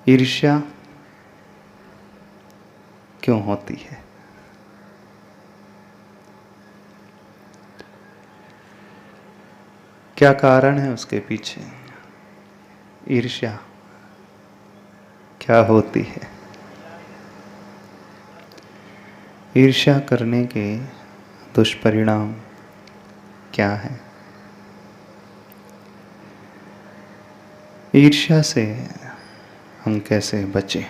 ईर्ष्या क्यों होती है? क्या कारण है उसके पीछे? ईर्ष्या क्या होती है? ईर्ष्या करने के दुष्परिणाम क्या है? ईर्ष्या से हम कैसे बचें?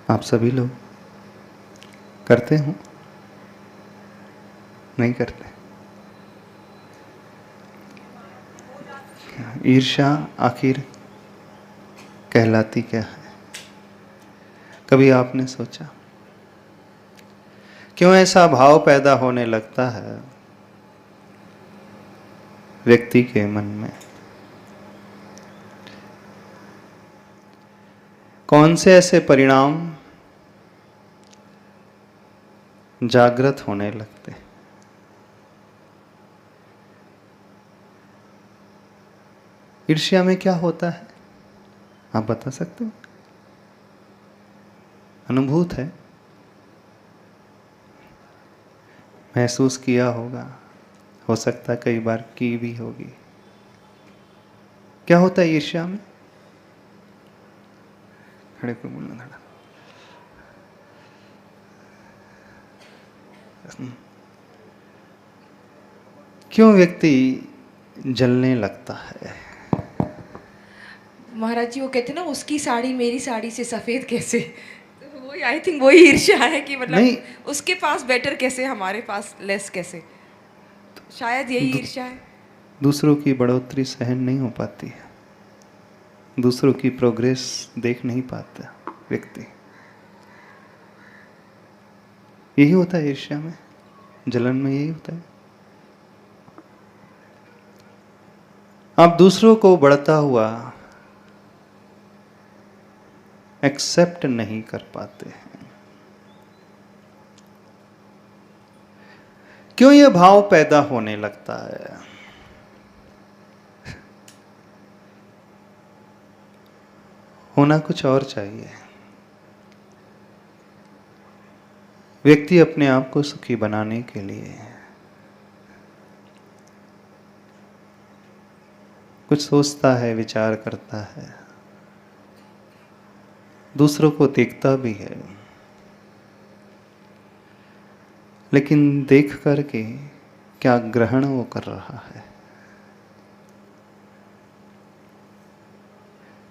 आप सभी लोग करते हो? नहीं करते? ईर्ष्या आखिर कहलाती क्या है? कभी आपने सोचा क्यों ऐसा भाव पैदा होने लगता है व्यक्ति के मन में? कौन से ऐसे परिणाम जागृत होने लगते? ईर्ष्या में क्या होता है आप बता सकते हो? अनुभूत है, महसूस किया होगा, हो सकता है कई बार की भी होगी। क्या होता है ईर्ष्या में? खड़े को बोलना थोड़ा। क्यों व्यक्ति जलने लगता है? महाराज जी वो कहते हैं ना, उसकी साड़ी मेरी साड़ी से सफेद कैसे। तो वही आई थिंक वही ईर्ष्या है कि नहीं, मतलब उसके पास बेटर कैसे, हमारे पास लेस कैसे। शायद यही ईर्ष्या है। दूसरों की बढ़ोतरी सहन नहीं हो पाती है, दूसरों की प्रोग्रेस देख नहीं पाता व्यक्ति। यही होता है ईर्ष्या में, जलन में यही होता है। आप दूसरों को बढ़ता हुआ एक्सेप्ट नहीं कर पाते हैं। क्यों यह भाव पैदा होने लगता है? होना कुछ और चाहिए। व्यक्ति अपने आप को सुखी बनाने के लिए कुछ सोचता है, विचार करता है, दूसरों को देखता भी है, लेकिन देख करके क्या ग्रहण वो कर रहा है?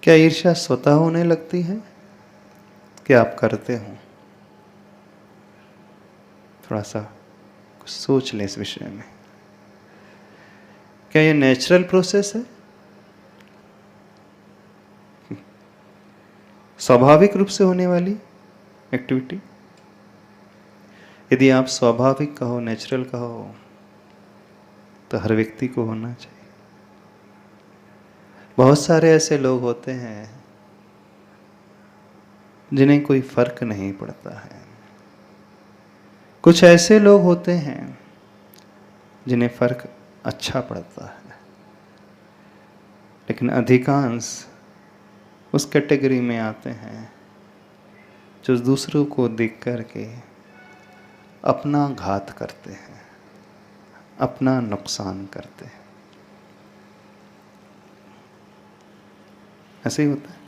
क्या ईर्ष्या स्वतः होने लगती है कि आप करते हो? थोड़ा सा कुछ सोच लें इस विषय में। क्या ये नेचुरल प्रोसेस है, स्वाभाविक रूप से होने वाली एक्टिविटी? यदि आप स्वाभाविक कहो, नेचुरल कहो, तो हर व्यक्ति को होना चाहिए। बहुत सारे ऐसे लोग होते हैं जिन्हें कोई फर्क नहीं पड़ता है। कुछ ऐसे लोग होते हैं जिन्हें फर्क अच्छा पड़ता है, लेकिन अधिकांश उस कैटेगरी में आते हैं जो दूसरों को देख करके अपना घात करते हैं, अपना नुकसान करते हैं। ऐसे ही होता है।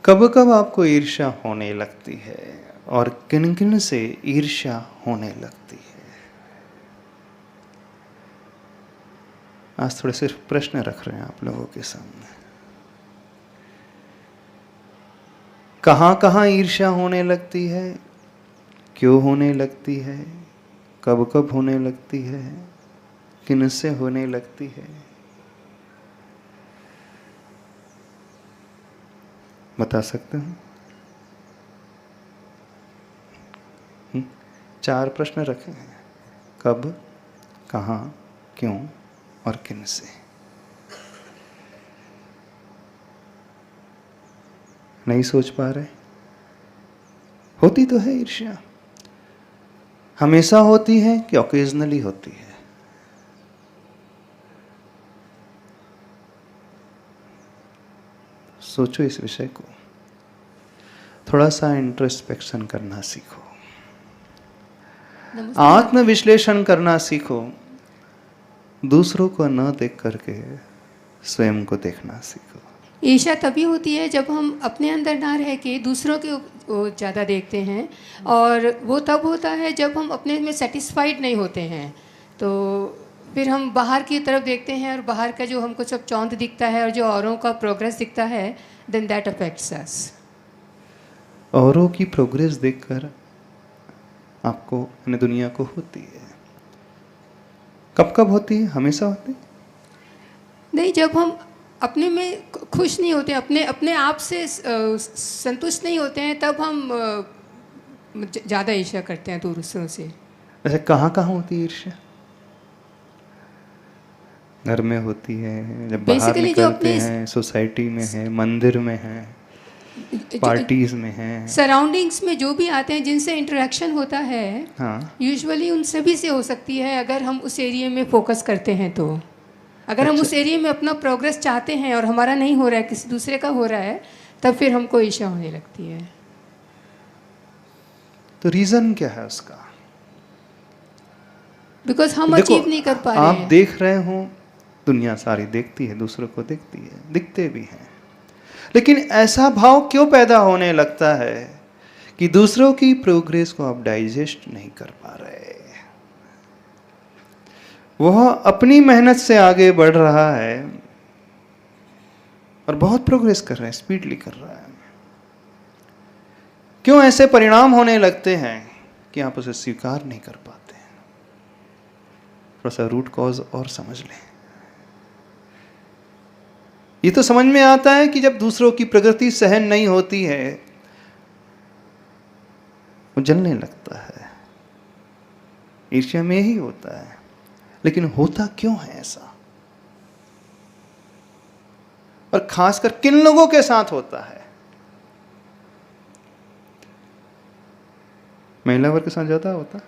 कब कब आपको ईर्ष्या होने लगती है और किन किन से ईर्ष्या होने लगती है? आज थोड़े सिर्फ प्रश्न रख रहे हैं आप लोगों के सामने। कहाँ कहाँ ईर्ष्या होने लगती है, क्यों होने लगती है, कब कब होने लगती है, किन से होने लगती है? बता सकते हो? 4 प्रश्न रखे हैं। कब, कहाँ, क्यों और किन से। नहीं सोच पा रहे? होती तो है ईर्ष्या। हमेशा होती है कि ओकेजनली होती है? सोचो इस विषय को, थोड़ा सा इंट्रोस्पेक्शन करना सीखो, आत्मविश्लेषण करना सीखो, दूसरों को न देख करके स्वयं को देखना सीखो। ईर्ष्या तभी होती है जब हम अपने अंदर ना रह के दूसरों के ज़्यादा देखते हैं, और वो तब होता है जब हम अपने में सेटिस्फाइड नहीं होते हैं, तो फिर हम बाहर की तरफ देखते हैं और बाहर का जो हमको सब चौंध दिखता है और जो औरों का प्रोग्रेस दिखता है, देन दैट अफेक्ट्स अस। औरों की प्रोग्रेस देखकर आपको अपनी दुनिया को होती है। कब कब होती है? हमेशा होती है? नहीं, जब हम अपने में खुश नहीं होते, अपने आप से संतुष्ट नहीं होते हैं, तब हम ज़्यादा ईर्ष्या करते हैं दूसरों से। वैसे कहाँ कहाँ होती है ईर्ष्या? घर में होती है, जब बाहर Basically निकलते हैं, सोसाइटी में है, मंदिर में है, पार्टीज में है, सराउंडिंग्स में जो भी आते हैं जिनसे इंटरेक्शन होता है, हाँ, यूजुअली उन सभी से हो सकती है, अगर हम उस एरिया में फोकस करते हैं तो। अगर हम उस एरिया में अपना प्रोग्रेस चाहते हैं और हमारा नहीं हो रहा है, किसी दूसरे का हो रहा है, तब फिर हमको ईर्ष्या होने लगती है। तो रीजन क्या है उसका? बिकॉज हम देखो, अचीव नहीं कर पा रहे आप हैं। देख रहे हो, दुनिया सारी देखती है, दूसरों को देखती है, दिखते भी हैं, लेकिन ऐसा भाव क्यों पैदा होने लगता है कि दूसरों की प्रोग्रेस को आप डाइजेस्ट नहीं कर पा रहे? वह अपनी मेहनत से आगे बढ़ रहा है और बहुत प्रोग्रेस कर रहा है, स्पीडली कर रहा है। क्यों ऐसे परिणाम होने लगते हैं कि आप उसे स्वीकार नहीं कर पाते? थोड़ा सा रूट कॉज और समझ लें। ये तो समझ में आता है कि जब दूसरों की प्रगति सहन नहीं होती है, वो जलने लगता है। ईर्ष्या में ही होता है, लेकिन होता क्यों है ऐसा? और खासकर किन लोगों के साथ होता है? महिला वर्ग के साथ ज्यादा होता है,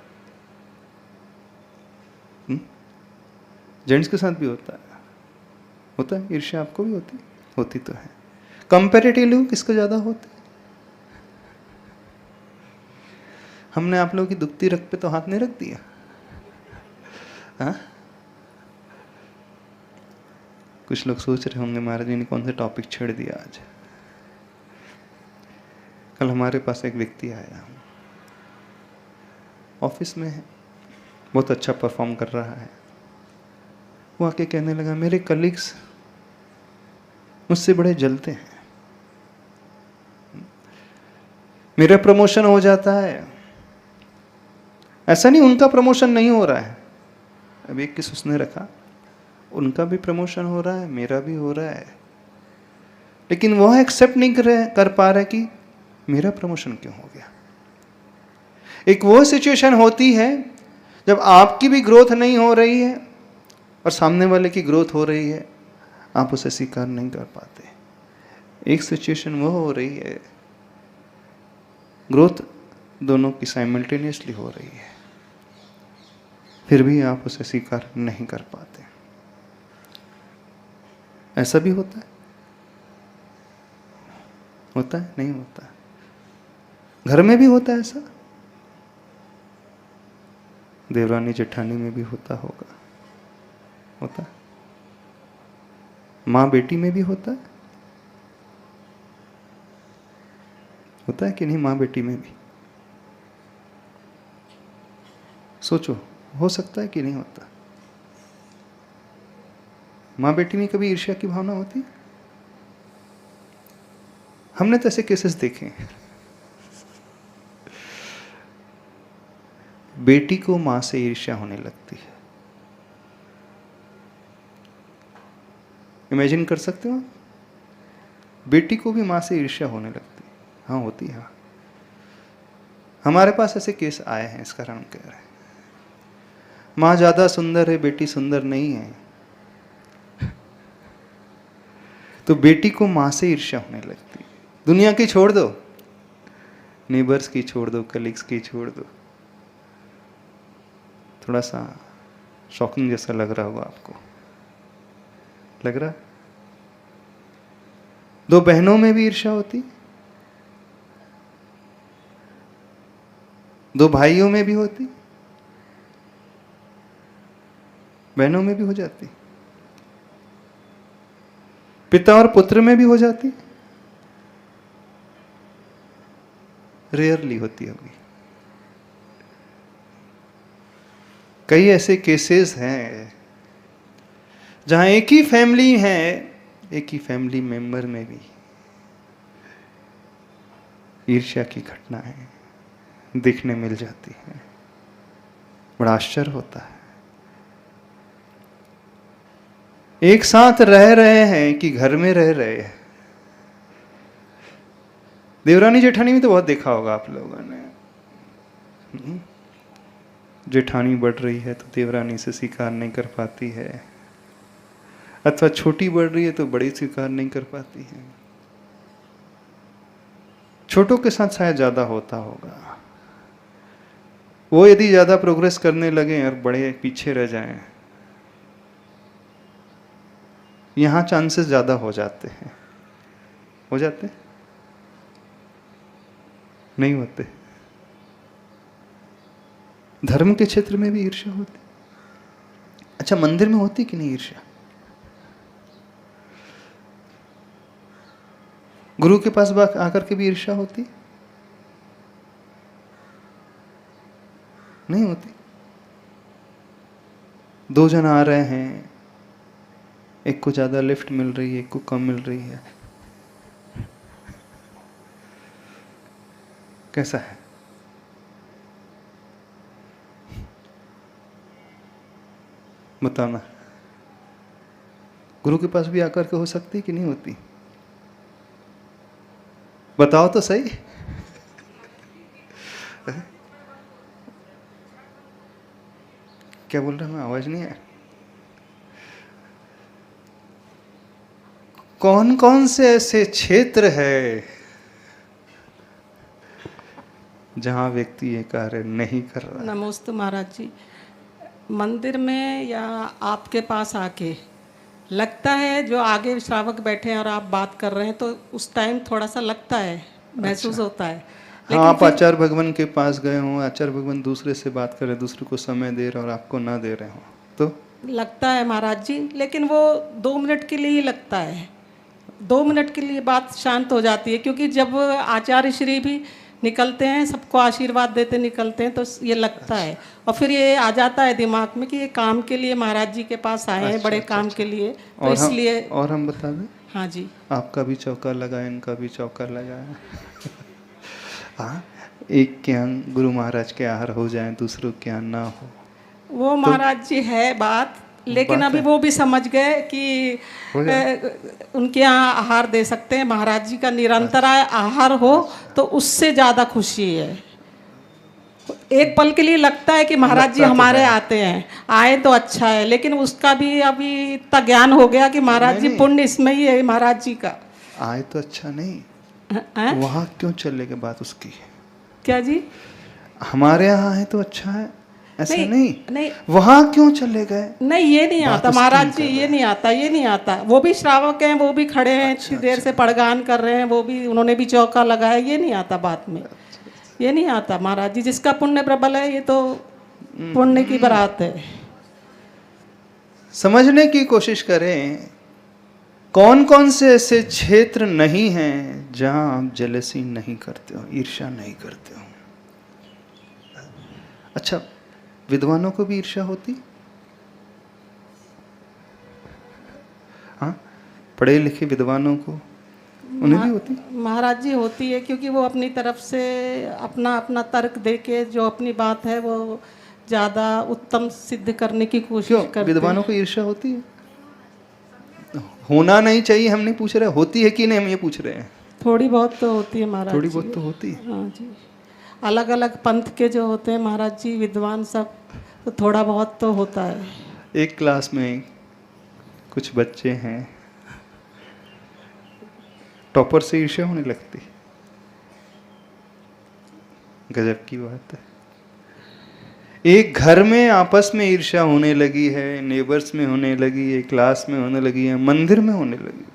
जेंट्स के साथ भी होता है ईर्ष्या। आपको भी होती तो है। कंपैरेटिवली किसको ज्यादा होती? हमने आप लोगों की दुखती रग पे तो हाथ नहीं रख दिया, हाँ? कुछ लोग सोच रहे होंगे महाराज जी ने कौन सा टॉपिक छेड़ दिया आज। कल हमारे पास एक व्यक्ति आया, ऑफिस में है, बहुत अच्छा परफॉर्म कर रहा है। वो आके कहने लगा, मेरे कलीग्स मुझसे बड़े जलते हैं, मेरा प्रमोशन हो जाता है। ऐसा नहीं उनका प्रमोशन नहीं हो रहा है, अब एक किस उसने रखा, उनका भी प्रमोशन हो रहा है, मेरा भी हो रहा है, लेकिन वह एक्सेप्ट नहीं कर पा रहे कि मेरा प्रमोशन क्यों हो गया। एक वो सिचुएशन होती है जब आपकी भी ग्रोथ नहीं हो रही है और सामने वाले की ग्रोथ हो रही है, आप उसे स्वीकार नहीं कर पाते। एक सिचुएशन वो हो रही है, ग्रोथ दोनों की साइमल्टेनियसली हो रही है, फिर भी आप उसे स्वीकार नहीं कर पाते। ऐसा भी होता है? होता है? नहीं होता? घर में भी होता है ऐसा? देवरानी जेठानी में भी होता होगा, होता है? माँ बेटी में भी होता है? होता है कि नहीं? माँ बेटी में भी सोचो, हो सकता है कि नहीं होता? माँ बेटी में कभी ईर्ष्या की भावना होती है? हमने तो ऐसे केसेस देखे हैं। बेटी को माँ से ईर्ष्या होने लगती है। इमेजिन कर सकते हो? बेटी को भी माँ से ईर्ष्या होने लगती है। हाँ, होती है। हमारे पास ऐसे केस आए हैं, इस कारण हम कह रहे हैं। माँ ज्यादा सुंदर है, बेटी सुंदर नहीं है, तो बेटी को माँ से ईर्ष्या होने लगती है। दुनिया की छोड़ दो, नेबर्स की छोड़ दो, कलीग्स की छोड़ दो, थोड़ा सा शॉकिंग जैसा लग रहा होगा आपको, लग रहा? दो बहनों में भी ईर्ष्या होती, दो भाइयों में भी होती, बहनों में भी हो जाती, पिता और पुत्र में भी हो जाती, रेयरली होती होगी। कई ऐसे केसेस हैं जहां एक ही फैमिली है, एक ही फैमिली मेंबर में भी ईर्ष्या की घटनाएं दिखने मिल जाती हैं। बड़ा आश्चर्य होता है। एक साथ रह रहे हैं कि घर में रह रहे हैं। देवरानी जेठानी में तो बहुत देखा होगा आप लोगों ने। जेठानी बढ़ रही है तो देवरानी से स्वीकार नहीं कर पाती है, अथवा छोटी बढ़ रही है तो बड़ी स्वीकार नहीं कर पाती है। छोटों के साथ शायद ज्यादा होता होगा। वो यदि ज्यादा प्रोग्रेस करने लगे और बड़े पीछे रह जाएं, यहां चांसेस ज्यादा हो जाते हैं। हो जाते नहीं होते? धर्म के क्षेत्र में भी ईर्ष्या होती। अच्छा, मंदिर में होती कि नहीं ईर्ष्या? गुरु के पास आकर के भी ईर्ष्या होती? नहीं होती। दो जन आ रहे हैं, एक को ज्यादा लिफ्ट मिल रही है, एक को कम मिल रही है, कैसा है? बताना। गुरु के पास भी आकर के हो सकती कि नहीं होती? बताओ तो सही। क्या बोल रहा हूं? आवाज नहीं है। कौन कौन से ऐसे क्षेत्र है जहां व्यक्ति ये कार्य नहीं कर रहा? नमस्ते महाराज जी। मंदिर में या आपके पास आके लगता है, जो आगे श्रावक बैठे हैं और आप बात कर रहे हैं तो उस टाइम थोड़ा सा लगता है, महसूस होता है। हाँ, आप आचार्य भगवान के पास गए हो, आचार्य भगवान दूसरे से बात कर रहे, दूसरे को समय दे रहे और आपको ना दे रहे हो तो लगता है महाराज जी, लेकिन वो 2 मिनट के लिए ही लगता है। 2 मिनट के लिए बात शांत हो जाती है, क्योंकि जब आचार्य श्री भी निकलते हैं, सबको आशीर्वाद देते निकलते हैं, तो ये लगता है। और फिर ये आ जाता है दिमाग में कि ये काम के लिए महाराज जी के पास आए हैं, बड़े काम के लिए, तो और इसलिए। और हम बता दें, हाँ जी, आपका भी चौका लगा, इनका भी चौका लगा। हाँ, एक के यहाँ गुरु महाराज के आहार हो जाए, दूसरों के यहाँ ना हो, वो महाराज जी है बात, लेकिन बात अभी है। वो भी समझ गए कि उनके यहाँ आहार दे सकते हैं। महाराज जी का निरंतर आहार हो तो उससे ज़्यादा खुशी है। एक पल के लिए लगता है कि महाराज जी हमारे आते हैं, आए तो अच्छा है, लेकिन उसका भी अभी इतना ज्ञान हो गया कि महाराज जी पुण्य इसमें ही है महाराज जी का। आए तो अच्छा नहीं, वहाँ क्यों चलेगा बात उसकी? क्या जी? हमारे यहाँ है तो अच्छा है, ऐसा नहीं, नहीं, वहाँ क्यों चले गए? नहीं, ये नहीं आता महाराज जी, ये नहीं आता, ये नहीं आता। वो भी श्रावक हैं, वो भी खड़े हैं, इतनी देर से पड़गान कर रहे हैं, वो भी, उन्होंने भी चौका लगाया, ये नहीं आता बात में, ये नहीं आता महाराज जी। जिसका पुण्य प्रबल है, ये तो पुण्य की बारात है। समझने की कोशिश करें, कौन कौन से ऐसे क्षेत्र नहीं हैं जहां आप जेलसी नहीं करते हो, ईर्ष्या नहीं करते हो? अच्छा, विद्वानों को भी ईर्ष्या होती? हाँ, पढ़े लिखे विद्वानों को, उन्हें भी होती? महाराज जी होती है, क्योंकि वो अपनी तरफ से अपना अपना तर्क दे के जो अपनी बात है वो ज़्यादा उत्तम सिद्ध करने की कोशिश करते हैं। विद्वानों को ईर्ष्या होती है? होना नहीं चाहिए, हम नहीं पूछ रहे, होती है कि नहीं, हम ये पूछ रहे हैं। थोड़ी बहुत तो होती है महाराज जी। थोड़ी बहुत तो होती है। हाँ जी, अलग अलग पंथ के जो होते हैं महाराज जी विद्वान सब, तो थोड़ा बहुत तो होता है। एक क्लास में कुछ बच्चे हैं, टॉपर से ईर्ष्या होने लगती। गजब की बात है। एक घर में आपस में ईर्ष्या होने लगी है, नेबर्स में होने लगी है, क्लास में होने लगी है, मंदिर में होने लगी,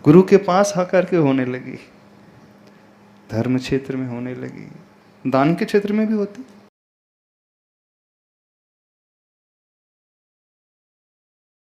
गुरु के पास आकर के होने लगी, धर्म क्षेत्र में होने लगी, दान के क्षेत्र में भी होती।